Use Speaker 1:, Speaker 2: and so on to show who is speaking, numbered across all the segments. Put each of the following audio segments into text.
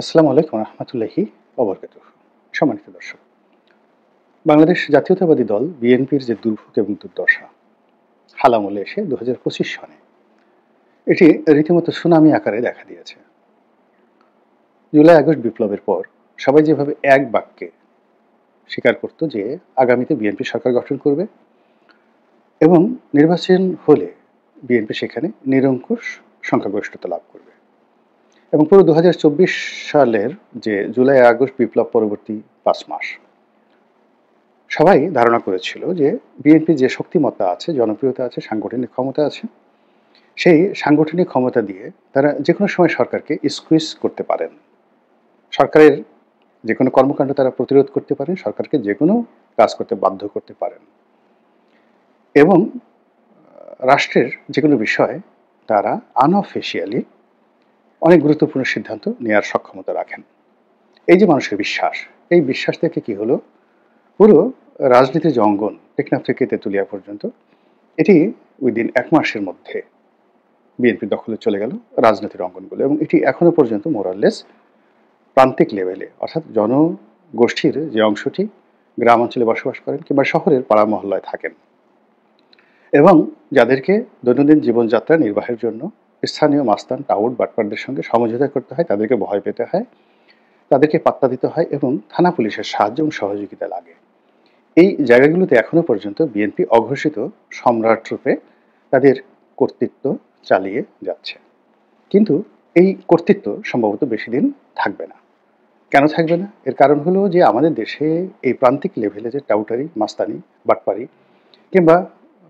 Speaker 1: আসসালামু আলাইকুম রহমতুল্লাহি ওবরকাতুহ। সম্মানিত দর্শক, বাংলাদেশ জাতীয়তাবাদী দল বিএনপির যে দুর্ভোগ এবং দুর্দশা হালামলে এসে ২০২৫ সনে এটি রীতিমতো সুনামি আকারে দেখা দিয়েছে। জুলাই আগস্ট বিপ্লবের পর সবাই যেভাবে এক বাক্যে স্বীকার করত যে আগামীতে বিএনপি সরকার গঠন করবে এবং নির্বাচন হলে বিএনপি সেখানে নিরঙ্কুশ সংখ্যাগরিষ্ঠতা লাভ করবে, এবং পুরো ২০২৪ সালের যে জুলাই আগস্ট বিপ্লব পরবর্তী ৫ মাস সবাই ধারণা করেছিল যে বিএনপি যে শক্তিমত্তা আছে, জনপ্রিয়তা আছে, সাংগঠনিক ক্ষমতা আছে, সেই সাংগঠনিক ক্ষমতা দিয়ে তারা যে কোনো সময় সরকারকে স্কুইজ করতে পারেন, সরকারের যে কোনো কর্মকাণ্ড তারা প্রতিরোধ করতে পারেন, সরকারকে যে কোনো কাজ করতে বাধ্য করতে পারেন এবং রাষ্ট্রের যে কোনো বিষয়ে তারা আনঅফিসিয়ালি অনেক গুরুত্বপূর্ণ সিদ্ধান্ত নেওয়ার সক্ষমতা রাখেন। এই যে মানুষের বিশ্বাস, এই বিশ্বাস থেকে কি হলো, পুরো রাজনীতির যে অঙ্গন টেকনাফ থেকে তেঁতুলিয়া পর্যন্ত এটি উইদিন ১ মাসের মধ্যে বিএনপির দখলে চলে গেল রাজনীতির অঙ্গনগুলো, এবং এটি এখনো পর্যন্ত মোরাললেস প্রান্তিক লেভেলে, অর্থাৎ জনগোষ্ঠীর যে অংশটি গ্রাম অঞ্চলে বসবাস করেন কিংবা শহরের পাড়া মহল্লায় থাকেন এবং যাদেরকে দৈনন্দিন জীবনযাত্রা নির্বাহের জন্য স্থানীয় মাস্তান টাউট বাটপারদের সঙ্গে সমঝোতা করতে হয়, তাদেরকে ভয় পেতে হয়, তাদেরকে পাত্তা দিতে হয় এবং থানা পুলিশের সাহায্য এবং সহযোগিতা লাগে। এই জায়গাগুলোতে এখনো পর্যন্ত বিএনপি অঘোষিত সম্রাট রূপে তাদের কর্তৃত্ব চালিয়ে যাচ্ছে, কিন্তু এই কর্তৃত্ব সম্ভবত বেশি দিন থাকবে না। কেন থাকবে না? এর কারণ হলো যে আমাদের দেশে এই প্রান্তিক লেভেলে যে টাউটারি, মাস্তানি, বাটপারি কিংবা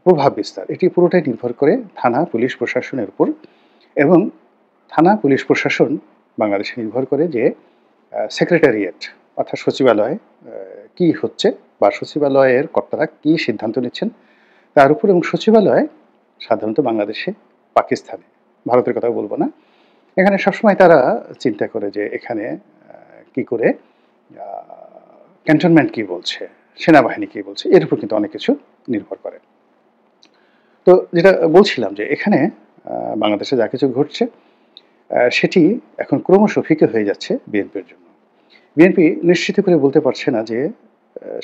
Speaker 1: প্রভাব বিস্তার, এটি পুরোটাই নির্ভর করে থানা পুলিশ প্রশাসনের উপর, এবং থানা পুলিশ প্রশাসন বাংলাদেশে নির্ভর করে যে সেক্রেটারিয়েট অর্থাৎ সচিবালয় কি হচ্ছে বা সচিবালয়ের কর্তারা কি সিদ্ধান্ত নিচ্ছেন তার উপর, এবং সচিবালয় সাধারণত বাংলাদেশে, পাকিস্তানে, ভারতের কথা বলবো না, এখানে সবসময় তারা চিন্তা করে যে এখানে কি করে ক্যান্টনমেন্ট কি বলছে, সেনাবাহিনী কি বলছে, এর উপর কিন্তু অনেক কিছু নির্ভর করে। তো যেটা বলছিলাম যে এখানে বাংলাদেশে যা কিছু ঘটছে সেটি এখন ক্রমশ ফিকে হয়ে যাচ্ছে বিএনপির জন্য। বিএনপি নিশ্চিত করে বলতে পারছে না যে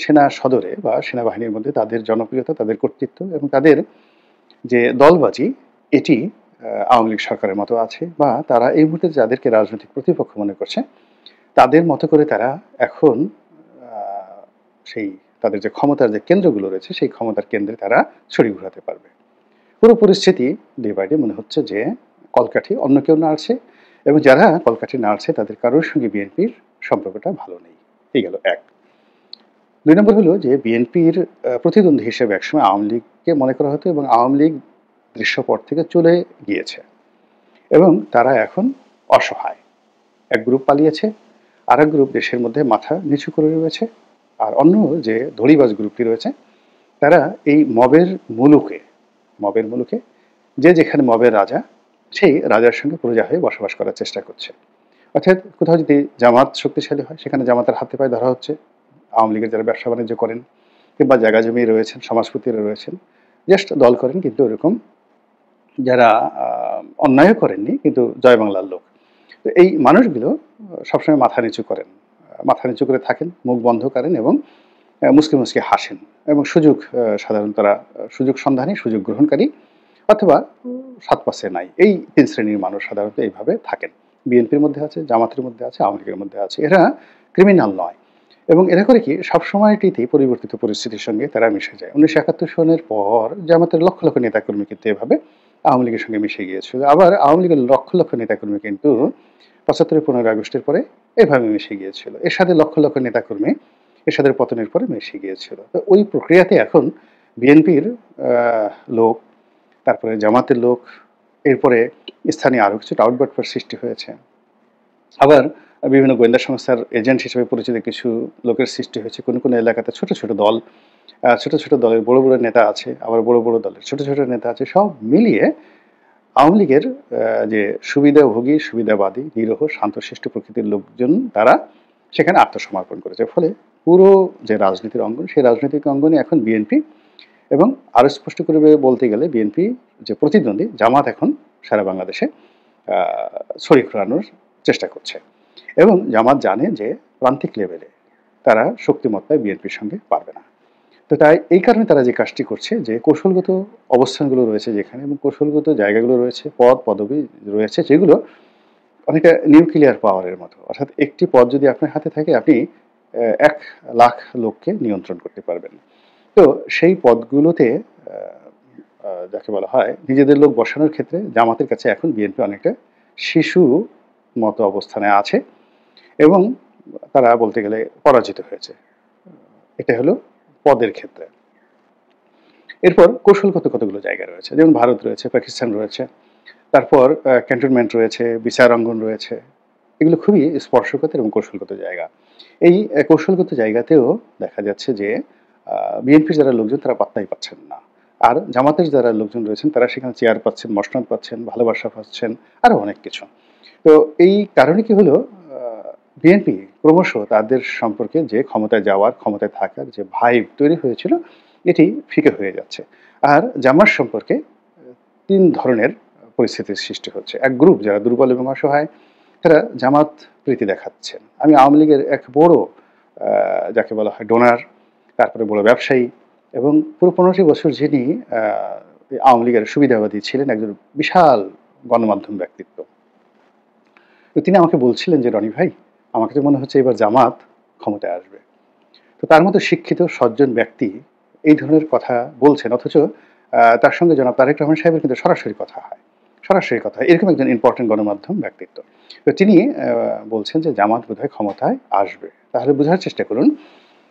Speaker 1: সেনা সদরে বা সেনাবাহিনীর মধ্যে তাদের জনপ্রিয়তা, তাদের কর্তৃত্ব এবং তাদের যে দলবাজি, এটি আওয়ামী লীগ সরকারের মতো আছে, বা তারা এই মুহূর্তে যাদেরকে রাজনৈতিক প্রতিপক্ষ মনে করছে তাদের মতো করে তারা এখন সেই তাদের যে ক্ষমতার যে কেন্দ্রগুলো রয়েছে সেই ক্ষমতার কেন্দ্রে তারা ছড়ি ঘোরাতে পারবে। পুরো পরিস্থিতি ডে বাই ডে মনে হচ্ছে যে কলকাঠি অন্য কেউ নাড়ছে, এবং যারা কলকাঠি নাড়ছে তাদের কারোর সঙ্গে বিএনপির সম্পর্কটা ভালো নেই। এই গেল এক। ২ নম্বর হলো যে বিএনপির প্রতিদ্বন্দ্বী হিসেবে একসময় আওয়ামী লীগকে মনে করা হতো, এবং আওয়ামী লীগ দৃশ্যপট থেকে চলে গিয়েছে এবং তারা এখন অসহায়। এক গ্রুপ পালিয়েছে, আর এক গ্রুপ দেশের মধ্যে মাথা নিচু করে রয়েছে, আর অন্য যে ধড়িবাজ গ্রুপটি রয়েছে তারা এই মবের মুলুকে যে যেখানে মবের রাজা, সেই রাজার সঙ্গে প্রজা হয়ে বসবাস করার চেষ্টা করছে। অর্থাৎ কোথাও যদি জামাত শক্তিশালী হয় সেখানে জামাতের হাতে পায়ে ধরা হচ্ছে, আওয়ামী লীগের যারা ব্যবসা বাণিজ্য করেন কিংবা জায়গা জমি রয়েছেন, সমাজপতিরা রয়েছেন, জাস্ট দল করেন কিন্তু এরকম যারা অন্যায় করেননি কিন্তু জয় বাংলার লোক, তো এই মানুষগুলো সবসময় মাথা নিচু করেন, মাথা নিচু করে থাকেন, মুখ বন্ধ করেন এবং মুসকে মুসকে হাসেন, এবং সুযোগ সাধারণত তারা সুযোগ সন্ধানী, সুযোগ গ্রহণকারী অথবা সাত পাশে নাই, এই ৩ শ্রেণীর মানুষ সাধারণত এইভাবে থাকেন। বিএনপির মধ্যে আছে, জামাতের মধ্যে আছে, আওয়ামী লীগের মধ্যে আছে। এরা ক্রিমিনাল নয়, এবং এরা করে কি সবসময়টিতেই পরিবর্তিত পরিস্থিতির সঙ্গে তারা মিশে যায়। ১৯৭১ সনের পর জামাতের লক্ষ লক্ষ নেতাকর্মী কিন্তু এভাবে আওয়ামী লীগের সঙ্গে মিশে গিয়েছিল, আবার আওয়ামী লীগের লক্ষ লক্ষ নেতাকর্মী কিন্তু ৭৫ 15 আগস্টের পরে এভাবে মিশে গিয়েছিল, এর সাথে লক্ষ লক্ষ নেতাকর্মী এরশাদের পতনের পরে মিশে গিয়েছিল। তো ওই প্রক্রিয়াতে এখন বিএনপির লোক, তারপরে জামাতের লোক, এরপরে স্থানীয় আরও কিছু টাউটবাটপার সৃষ্টি হয়েছে, আবার বিভিন্ন গোয়েন্দা সংস্থার এজেন্ট হিসেবে পরিচিত কিছু লোকের সৃষ্টি হয়েছে। কোনো কোনো এলাকাতে ছোট ছোট দল, ছোট ছোট দলের বড় বড় নেতা আছে, আবার বড় বড় দলের ছোট ছোট নেতা আছে, সব মিলিয়ে আওয়ামী লীগের যে সুবিধাভোগী, সুবিধাবাদী, নিরীহ, শান্তশিষ্ট প্রকৃতির লোকজন তারা সেখানে আত্মসমর্পণ করেছে। ফলে পুরো যে রাজনীতির অঙ্গন, সেই রাজনৈতিক অঙ্গনে এখন বিএনপি, এবং আরও স্পষ্ট করে বলতে গেলে বিএনপি যে প্রতিদ্বন্দ্বী জামাত এখন সারা বাংলাদেশে ছড়ি ঘোরানোর চেষ্টা করছে। এবং জামাত জানে যে প্রান্তিক লেভেলে তারা শক্তিমত্তায় বিএনপির সঙ্গে পারবে না। তো তাই এই কারণে তারা যে কাজটি করছে যে কৌশলগত অবস্থানগুলো রয়েছে যেখানে এবং কৌশলগত জায়গাগুলো রয়েছে, পদবি রয়েছে যেগুলো অনেকটা নিউক্লিয়ার পাওয়ারের মতো। অর্থাৎ একটি পদ যদি আপনার হাতে থাকে আপনি ১,০০,০০০ লোককে নিয়ন্ত্রণ করতে পারবেন। তো সেই পদগুলোতে আ আ যাকে বলা হয় নিজেদের লোক বসানোর ক্ষেত্রে জামাতের কাছে এখন বিএনপি অনেকটা শিশু মতো অবস্থানে আছে এবং তারা বলতে গেলে পরাজিত হয়েছে। এটা হলো পদের ক্ষেত্রে। এরপর কৌশলগত কতগুলো জায়গা রয়েছে। যেমন ভারত রয়েছে, পাকিস্তান রয়েছে। তারপর ক্যান্টনমেন্ট রয়েছে, বিচার অঙ্গন রয়েছে। এগুলো খুবই স্পর্শকাতর এবং কৌশলগত জায়গা। এই কৌশলগত জায়গাতেও দেখা যাচ্ছে যে আ বিএনপির যারা লোকজন তারা পাত্তাই পাচ্ছেন না। আর জামাতের যারা লোকজন রয়েছেন তারা সেখানে চেয়ার পাচ্ছেন, মসনদ পাচ্ছেন, ভালোবাসা পাচ্ছেন, আরো অনেক কিছু। তো এই কারণে কি হলো আ বিএনপি ক্রমশ তাদের সম্পর্কে যে ক্ষমতায় যাওয়ার, ক্ষমতায় থাকার যে ভাইব তৈরি হয়েছিল এটি ফিকে হয়ে যাচ্ছে। আর জামাত সম্পর্কে ৩ ধরনের পরিস্থিতির সৃষ্টি হচ্ছে। এক গ্রুপ যারা দুর্বল এবং অসহায় তারা জামাত প্রীতি দেখাচ্ছেন। আমি আওয়ামী লীগের এক বড় আ যাকে বলা হয় ডোনার, তারপরে বড় ব্যবসায়ী এবং পুরো ১৫টি বছর যিনি আ আওয়ামী লীগের সুবিধাবাদী ছিলেন একজন বিশাল গণমাধ্যম ব্যক্তিত্ব। তো তিনি আমাকে বলছিলেন যে, "রনি ভাই, আমার কাছে মনে হচ্ছে এবার জামাত ক্ষমতায় আসবে।" তো তার মতো শিক্ষিত সজ্জন ব্যক্তি এই ধরনের কথা বলছেন অথচ তার সঙ্গে জনাব তারেক রহমান সাহেবের কিন্তু সরাসরি কথা হয়। সরাসরি কথা হয়। এরকম একজন ইম্পোর্টেন্ট গণমাধ্যম ব্যক্তিত্ব। তো তিনি বলছেন যে জামাত বোধহয় ক্ষমতায় আসবে। তাহলে বোঝার চেষ্টা করুন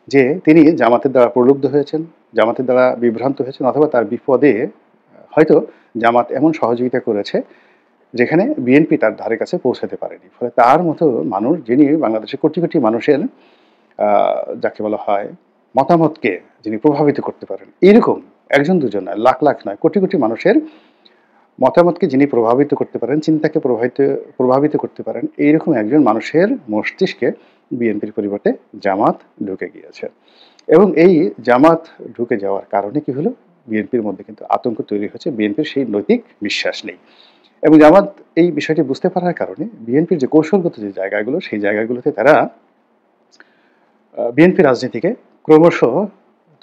Speaker 1: যে তিনি জামাতের দ্বারা প্রলুব্ধ হয়েছেন, জামাতের দ্বারা বিভ্রান্ত হয়েছেন অথবা তার বিপদে হয়তো জামাত এমন সহযোগিতা করেছে যেখানে বিএনপি তার ধারে কাছে পৌঁছাতে পারেনি। ফলে তার মতো মানুষ যিনি বাংলাদেশের কোটি, কোটি মানুষের আ যাকে বলা হয় মতামতকে যিনি প্রভাবিত করতে পারেন। এরকম ১ জন ২ জন নয়, লাখ, লাখ নয়, কোটি, কোটি মানুষের মতামতকে যিনি প্রভাবিত করতে পারেন, চিন্তাকে প্রভাবিত করতে পারেন, এইরকম একজন মানুষের মস্তিষ্কে বিএনপির পরিবর্তে জামাত ঢুকে গিয়েছে। এবং এই জামাত ঢুকে যাওয়ার কারণে কি হলো? বিএনপির মধ্যে কিন্তু আতঙ্ক তৈরি হচ্ছে। বিএনপির সেই নৈতিক বিশ্বাস নেই। এবং জামাত এই বিষয়টি বুঝতে পারার কারণে বিএনপির যে কৌশলগত যে জায়গাগুলো, সেই জায়গাগুলোতে তারা বিএনপি রাজনীতিকে ক্রমশ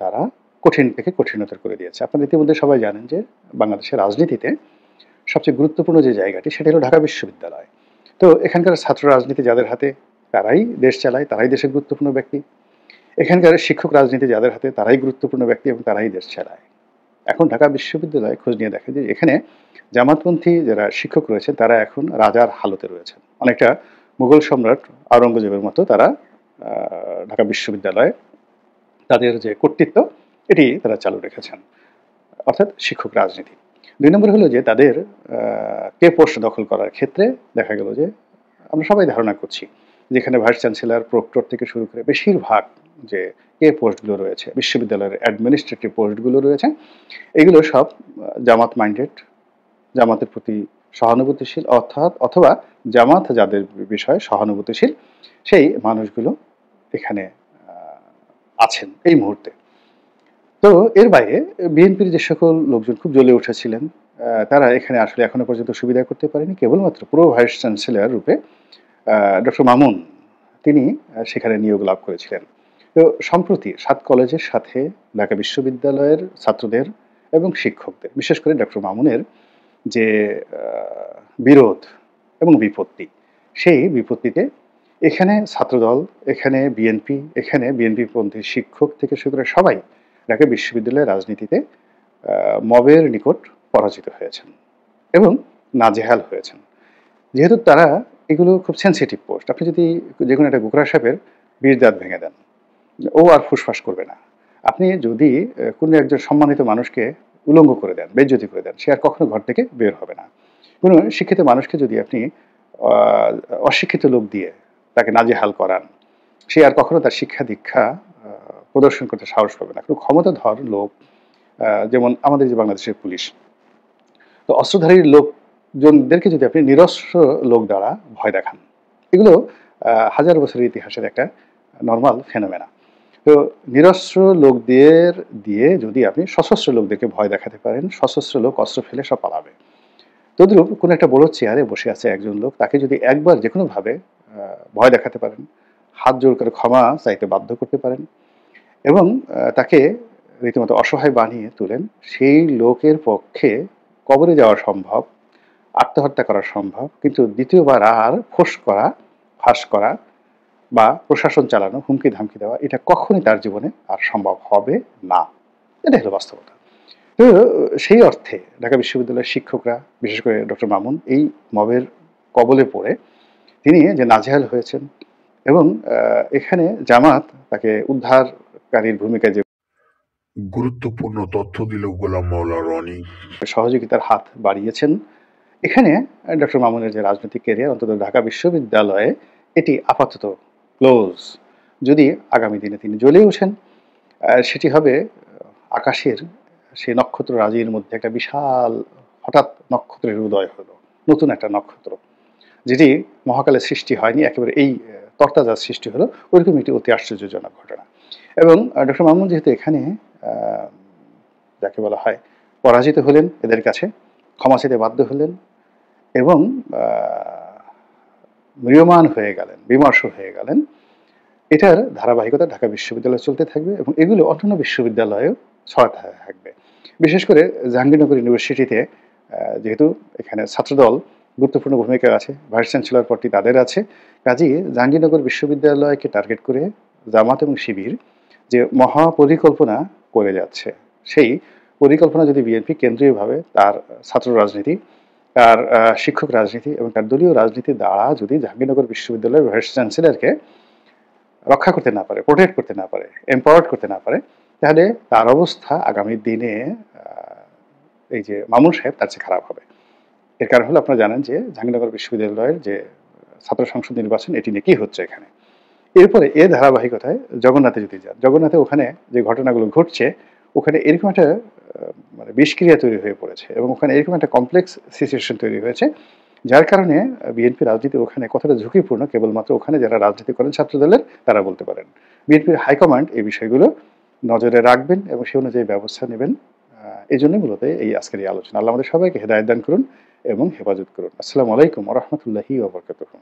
Speaker 1: তারা কঠিন থেকে কঠিনতর করে দিয়েছে। আপনারা ইতিমধ্যে সবাই জানেন যে বাংলাদেশের রাজনীতিতে সবচেয়ে গুরুত্বপূর্ণ যে জায়গাটি সেটা হলো ঢাকা বিশ্ববিদ্যালয়। তো এখানকার ছাত্র রাজনীতি যাদের হাতে তারাই দেশ চালায়, তারাই দেশের গুরুত্বপূর্ণ ব্যক্তি। এখানকার শিক্ষক রাজনীতি যাদের হাতে তারাই গুরুত্বপূর্ণ ব্যক্তি এবং তারাই দেশ চালায়। এখন ঢাকা বিশ্ববিদ্যালয়ে খোঁজ নিয়ে দেখা যায় এখানে জামাতপন্থী যারা শিক্ষক রয়েছেন তারা এখন রাজার হালতে রয়েছেন। অনেকটা মুঘল সম্রাট আওরঙ্গজেবের মতো তারা ঢাকা বিশ্ববিদ্যালয়ে তাদের যে কর্তৃত্ব এটি তারা চালু রেখেছেন। অর্থাৎ শিক্ষক রাজনীতি। ২ নম্বর হলো যে তাদের কে পোস্ট দখল করার ক্ষেত্রে দেখা গেল যে আমরা সবাই ধারণা করছি যেখানে ভাইস চ্যান্সেলর, প্রক্টর থেকে শুরু করে বেশিরভাগ যে কে পোস্টগুলো রয়েছে, বিশ্ববিদ্যালয়ের অ্যাডমিনিস্ট্রেটিভ পোস্টগুলো রয়েছে, এগুলো সব জামাত মাইন্ডেড, জামাতের প্রতি সহানুভূতিশীল অথবা জামাত যাদের বিষয়ে সহানুভূতিশীল সেই মানুষগুলো এখানে আ আছেন এই মুহূর্তে। তো এর বাইরে বিএনপির যে সকল লোকজন খুব জ্বলে উঠেছিলেন, তারা এখানে আসলে এখনো পর্যন্ত সুবিধা করতে পারেনি। কেবলমাত্র প্রো ভাইস চ্যান্সেলর রূপে ডক্টর মামুন তিনি সেখানে নিয়োগ লাভ করেছিলেন। তো সম্প্রতি ৭ কলেজের সাথে ঢাকা বিশ্ববিদ্যালয়ের ছাত্রদের এবং শিক্ষকদের, বিশেষ করে ডক্টর মামুনের যে আ বিরোধ এবং বিপত্তি, সেই বিপত্তিতে এখানে ছাত্রদল, এখানে বিএনপি, এখানে বিএনপিপন্থী শিক্ষক থেকে শুরু করে সবাই ঢাকা বিশ্ববিদ্যালয়ের রাজনীতিতে মবের নিকট পরাজিত হয়েছেন এবং নাজেহাল হয়েছেন। যেহেতু তারা এগুলো খুব সেনসিটিভ পোস্ট। আপনি যদি যেকোনো একটা গোকরা সাপের ২০ দাঁত ভেঙে দেন, ও আর ফুসফাস করবে না। আপনি যদি কোনো একজন সম্মানিত মানুষকে উলঙ্গ করে দেন, বেইজ্জতি করে দেন, সে আর কখনো ঘর থেকে বের হবে না। কোনো শিক্ষিত মানুষকে যদি আপনি আ অশিক্ষিত লোক দিয়ে তাকে নাজেহাল করান, সে আর কখনো তার শিক্ষা-দীক্ষা প্রদর্শন করতে সাহস পাবে না। কোনো ক্ষমতাধর লোক যেমন আমাদের যে বাংলাদেশের পুলিশ। তো অস্ত্রধারী লোকজনদেরকে যদি আপনি নিরস্ত্র লোক দ্বারা ভয় দেখান, এগুলো হাজার বছরের ইতিহাসের একটা নরমাল ফেনোমেনা। তো নিরস্ত্র দিয়ে যদি আপনি সশস্ত্র লোকদেরকে ভয় দেখাতে পারেন, সশস্ত্র লোক অস্ত্র ফেলে সব পালাবে। তদ্রূপ কোনো একটা বড় চেয়ারে বসে আছে একজন লোক, তাকে যদি একবার যেকোনোভাবে ভয় দেখাতে পারেন, হাত জোর করে ক্ষমা চাইতে বাধ্য করতে পারেন এবং তাকে রীতিমতো অসহায় বানিয়ে তোলেন। সেই লোকের পক্ষে কবরে যাওয়া সম্ভব, আত্মহত্যা করা সম্ভব, কিন্তু দ্বিতীয়বার আর ফাঁস করা বা প্রশাসন চালানো, হুমকি ধামকি দেওয়া এটা কখনই তার জীবনে আর সম্ভব হবে না। এটাই হলো বাস্তবতা। তো সেই অর্থে ঢাকা বিশ্ববিদ্যালয়ের শিক্ষকরা, বিশেষ করে ডক্টর মামুন, এই মবের কবলে পড়ে তিনি যে নাজেহাল হয়েছেন এবং এখানে জামাত তাকে উদ্ধারকারীর ভূমিকায় যে
Speaker 2: গুরুত্বপূর্ণ তথ্য দিল গোলাম মাওলা রনি।
Speaker 1: সহযোগিতার হাত বাড়িয়েছেন, এখানে ডক্টর মামুনের যে রাজনৈতিক ক্যারিয়ার অন্তত ঢাকা বিশ্ববিদ্যালয়ে এটি আপাতত ক্লোজ। যদি আগামী দিনে তিনি জ্বলে ওঠেন, সেটি হবে আকাশের সেই নক্ষত্র রাজির মধ্যে একটা বিশাল হঠাৎ নক্ষত্রের উদয় হলো, নতুন একটা নক্ষত্র, যেটি মহাকালে সৃষ্টি হয়নি, একেবারে এই তরতাজা সৃষ্টি হলো। ওইরকম একটি অতি আশ্চর্যজনক ঘটনা। এবং ডক্টর মামুন যেহেতু এখানে যাকে বলা হয় পরাজিত হলেন, এদের কাছে ক্ষমা চাইতে বাধ্য হলেন এবং ম্রিয়মাণ হয়ে গেলেন, বিমর্ষ হয়ে গেলেন, এটার ধারাবাহিকতা ঢাকা বিশ্ববিদ্যালয়ে চলতে থাকবে এবং এগুলো অন্যান্য বিশ্ববিদ্যালয়েও ছড়াতে থাকবে। বিশেষ করে জাহাঙ্গীরনগর ইউনিভার্সিটিতে যেহেতু এখানে ছাত্রদল গুরুত্বপূর্ণ ভূমিকা আছে, ভাইস চ্যান্সেলর পদটি তাদের আছে, কাজেই জাহাঙ্গীরনগর বিশ্ববিদ্যালয়কে টার্গেট করে জামাত এবং শিবির যে মহাপরিকল্পনা করে যাচ্ছে, সেই পরিকল্পনা যদি বিএনপি কেন্দ্রীয়ভাবে তার ছাত্র রাজনীতি, তার শিক্ষক রাজনীতি এবং তার দলীয় রাজনীতি দ্বারা যদি জাহাঙ্গীরনগর বিশ্ববিদ্যালয়ের ভাইস চ্যান্সেলরকে রক্ষা করতে না পারে, প্রোটেক্ট করতে না পারে, এম্পাওয়ার্ড করতে না পারে, তাহলে তার অবস্থা আগামী দিনে এই যে মামুন সাহেব তার চেয়ে খারাপ হবে। এর কারণ হলো আপনারা জানেন যে জাহাঙ্গীরনগর বিশ্ববিদ্যালয়ের যে ছাত্র সংসদ নির্বাচন এটি নিয়ে কি হচ্ছে এখানে। এরপরে এর ধারাবাহিকতায় জগন্নাথে যদি যান, জগন্নাথে ওখানে যে ঘটনাগুলো ঘটছে, ওখানে এরকম একটা মানে বিষক্রিয়া তৈরি হয়ে পড়েছে এবং ওখানে এরকম একটা কমপ্লেক্স সিচুয়েশন তৈরি হয়েছে, যার কারণে বিএনপি রাজনীতি ওখানে কতটা ঝুঁকিপূর্ণ কেবলমাত্র ওখানে যারা রাজনীতি করেন ছাত্রদলের তারা বলতে পারেন। বিএনপির হাইকমান্ড এই বিষয়গুলো নজরে রাখবেন এবং সে অনুযায়ী ব্যবস্থা নেবেন। এই জন্যই মূলত এই আজকের এই আলোচনা। আল্লাহ আমাদের সবাইকে হেদায়েত দান করুন এবং হেফাজত করুন। আসসালামু আলাইকুম ওয়া রাহমাতুল্লাহি ওয়া বারাকাতুহু।